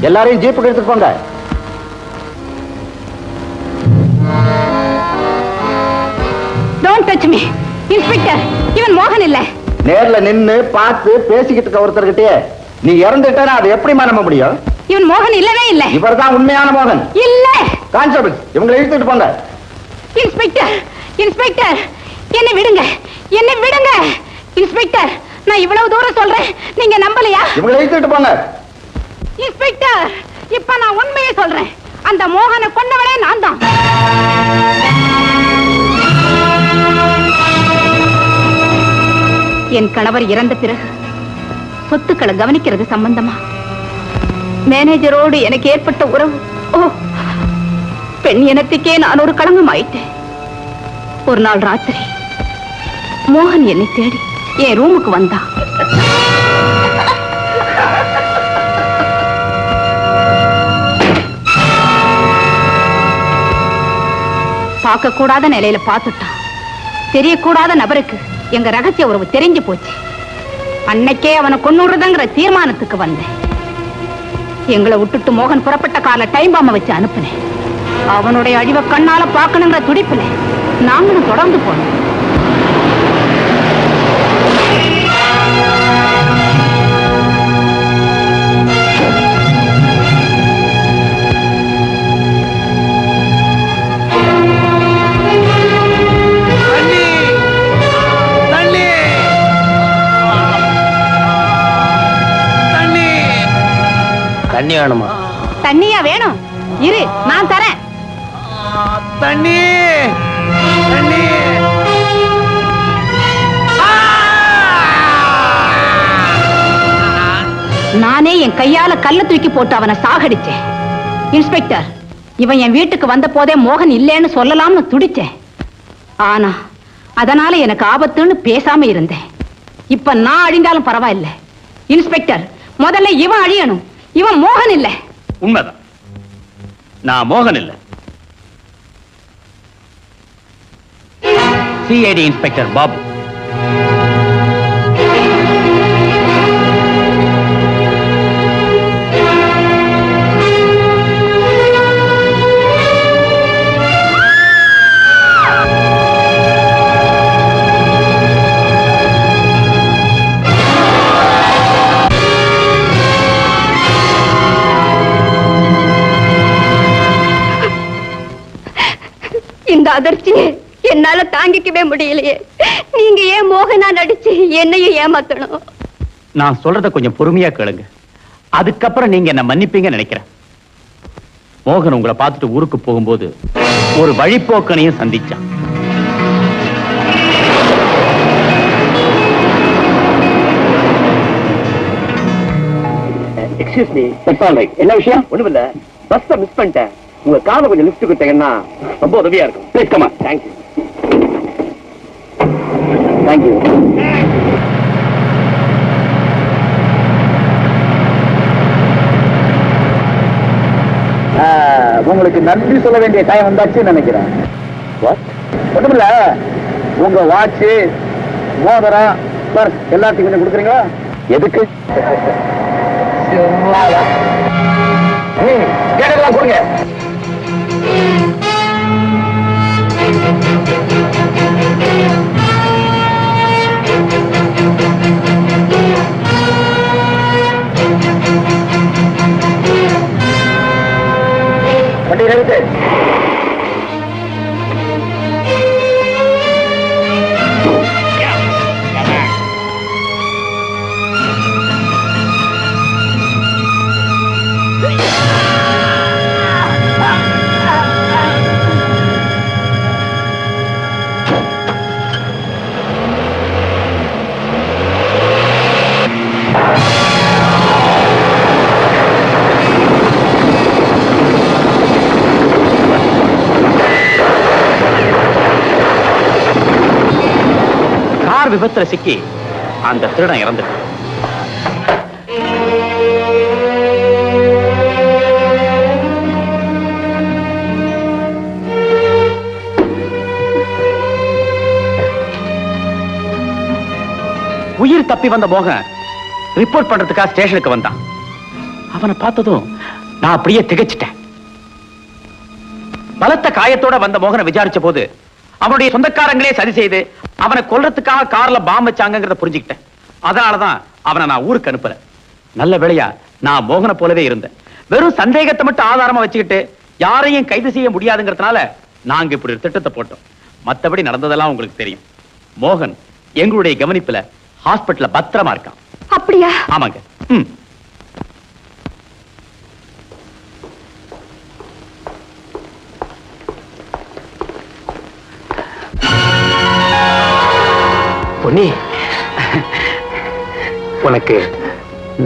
எல்லாரையும் ஜீப்புக்கு எடுத்துட்டு போங்க. Don't touch me. இன்ஸ்பெக்டர், இவன் மோகன் இல்ல. நேர்ல நின்னு பார்த்து பேசிக்கிட்டு ஒருத்தர்கிட்டயே நீ இறந்துட்டா அது எப்படிமா நம்ப முடியும்? இவன் மோகன் இல்லவே இல்ல. இவர்தான் உண்மையான மோகன். இல்ல. கான்ஸ்டபிள், இவங்களை இழுத்துட்டு போங்க. இன்ஸ்பெக்டர், இன்ஸ்பெக்டர், என்னை விடுங்க, என்னை விடுங்க. இன்ஸ்பெக்டர், நான் இவ்வளவு தூரம் சொல்றேன், நீங்க நம்பலையா? இவங்களை இழுத்துட்டு போங்க. இன்ஸ்பெக்டர், இப்ப நான் உண்மையை சொல்றேன். அந்த மோகனை கொன்னவளே நான் தான். என் கணவர் இறந்த பிறகு சொத்துக்களை கவனிக்கிறது சம்பந்தமா மேனேஜரோடு எனக்கு ஏற்பட்ட உறவு, பெண் இனத்துக்கே நான் ஒரு களங்கம் ஆயிட்டேன். ஒரு நாள் ராத்திரி மோகன் என்னை தேடி என் ரூமுக்கு வந்தா. பார்க்க கூடாத நிலையில பார்த்துட்டான். தெரியக்கூடாத நபருக்கு எங்க ரகசிய உறவு தெரிஞ்சு போச்சு. அன்னைக்கே அவனை கொன்னுடுறதுங்கிற தீர்மானத்துக்கு வந்தேன். எங்களை விட்டுட்டு மோகன் புறப்பட்ட கால டைம் பாம்பை வச்சு அனுப்புனேன். அவனுடைய அழிவை கண்ணால பார்க்கணுங்கிற துடிப்புல நாங்களும் தொடர்ந்து போனோம். தண்ணி வேணுமா? தண்ணியா வேணும்? இரு, நான் தரேன். தண்ணி தண்ணி. நானே என் கையால கல்ல தூக்கி போட்டு அவனை சாகடிச்சேன். இன்ஸ்பெக்டர், இவன் என் வீட்டுக்கு வந்த போதே மோகன் இல்லைன்னு சொல்லலாம்னு துடிச்சேன். ஆனா அதனால எனக்கு ஆபத்துன்னு பேசாம இருந்தேன். இப்ப நான் அழிந்தாலும் பரவாயில்ல. இன்ஸ்பெக்டர், முதல்ல இவன் அழியணும். இவன் மோகன் இல்ல. உண்மைதான், நான் மோகன் இல்ல. CID inspector Babu. இந்த அதிர்ச்சியை என்னால தாங்கிக்கவே முடியலையே. நீங்க ஏன் மோகனா நடிச்சு என்னையும் ஏமாத்தணும்? நான் சொல்றத கொஞ்சம் பொறுமையா கேளுங்க. அதுக்கப்புறம் நீங்க என்ன மன்னிப்பீங்க நினைக்கிறேன். மோகன் உங்களை பார்த்துட்டு ஊருக்கு போகும்போது ஒரு வழிப்போக்கனையும் சந்திச்சான். எக்ஸ்கியூஸ் மீ, என்ன விஷயம்? ஒண்ணுமில்ல, பஸ் மிஸ் பண்ணிட்டேன். உங்க காலை கொஞ்சம் லிஃப்ட் கொடுத்தீங்கன்னா ரொம்ப உதவியா இருக்கும். Please come on. Thank you. Thank you. உங்களுக்கு நன்றி சொல்ல வேண்டிய டைம் வந்தாச்சுன்னு நினைக்கிறேன். ஒண்ணுமில்ல, உங்க வாட்சு, மோதிரம், பர்ஸ் எல்லாத்தையும் கொஞ்சம் கொடுக்குறீங்களா? எதுக்கு? கேட்டதெல்லாம் கொடுங்க. வண்டி நிறுத்து. விபத்துல சிக்கி அந்த திருடன் இறந்துட்டான். உயிர் தப்பி வந்த மோகன் ரிப்போர்ட் பண்றதுக்காக ஸ்டேஷனுக்கு வந்தான். அவனை பார்த்ததும் நான் அப்படியே திகைச்சிட்டேன். பலத்த காயத்தோட வந்த மோகனை விசாரிச்ச போது அவனுடைய சொந்தக்காரங்களே சரி செய்து அவனை கொல்றதுக்காக கார்ல பாம்பு வச்சாங்கிறத புரிஞ்சுக்கிட்டேன். அதனாலதான் அவனை நான் ஊருக்கு அனுப்புறேன். நல்ல வேளையா நான் மோகனை போலவே இருந்தேன். வெறும் சந்தேகத்தை மட்டும் ஆதாரமா வச்சுக்கிட்டு யாரையும் கைது செய்ய முடியாதுங்கிறதுனால நாங்க இப்படி ஒரு திட்டத்தை போட்டோம். மத்தபடி நடந்ததெல்லாம் உங்களுக்கு தெரியும். மோகன் எங்களுடைய கவனிப்புல ஹாஸ்பிடல்ல பத்திரமா இருக்கான். அப்படியா? ஆமாங்க. பொன்னி, உனக்கு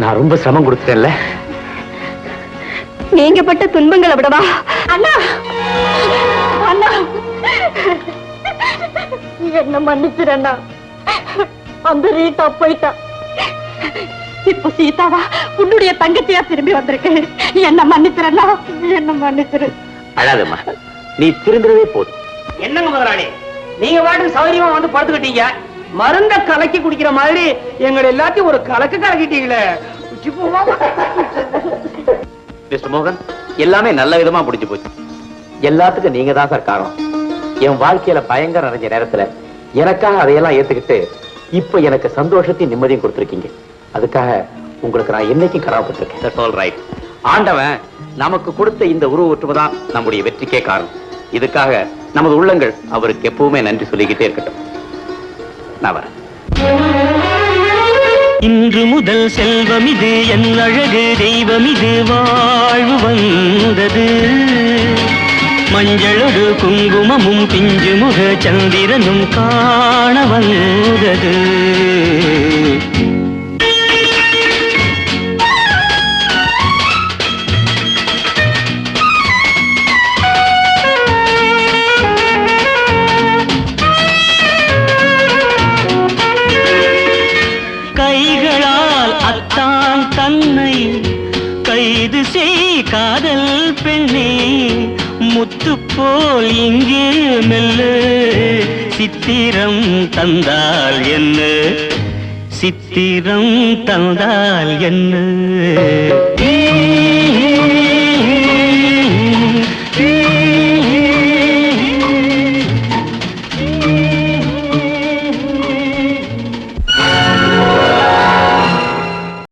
நான் ரொம்ப சிரமம் கொடுத்துட்டேன்ல. நீங்க பட்ட துன்பங்களை விடவா? அண்ணா, அண்ணா, என்ன மன்னிச்சிரண்ணா. அந்த ரீட்டா போயிட்டா. இப்ப சீதாவா உன்னுடைய தங்கச்சியா திரும்பி வந்திருக்கு. என்ன மன்னிச்சிரண்ணா, என்ன மன்னிச்சிரு. அழாதம்மா, நீ திருந்துறதே போதும். என்னங்க முதலாளி, நீங்க பாட்டு சௌகரியமா வந்து படுத்துக்கிட்டீங்க. மருந்த கலக்கி குடிக்கிற மாதிரி எங்களை எல்லாத்தையும் ஒரு கலக்கு கலக்கிட்டீங்களே. மிஸ்டர் மோகன், எல்லாமே நல்ல விதமா முடிஞ்சு போச்சு. எல்லாத்துக்கும் நீங்க தான் சார் காரணம். என் வாழ்க்கையில பயங்கர நிறைஞ்ச நேரத்துல எனக்காக அதையெல்லாம் ஏத்துக்கிட்டு இப்ப எனக்கு சந்தோஷத்தையும் நிம்மதியும் கொடுத்திருக்கீங்க. அதுக்காக உங்களுக்கு நான் என்னைக்கும் கடமைப்பட்டிருக்கேன். That's all right. ஆண்டவன் நமக்கு கொடுத்த இந்த உருவ ஒற்றுமை தான் நம்முடைய வெற்றிக்கே காரணம். இதுக்காக நமது உள்ளங்கள் அவருக்கு எப்பவுமே நன்றி சொல்லிக்கிட்டே இருக்கட்டும். நான் வரேன். இன்று முதல் செல்வம் இது, என் அழகு தெய்வம் இது, வாழ்வு வந்தது. மஞ்சளோடு குங்குமமும் பிஞ்சு முக சந்திரனும் காண வந்தது. கைது செய் காதல் பெண்ணே, முத்து போல் இங்கே மெல்ல, சித்திரம் தந்தால் என்ன, சித்திரம் தந்தால் என்ன.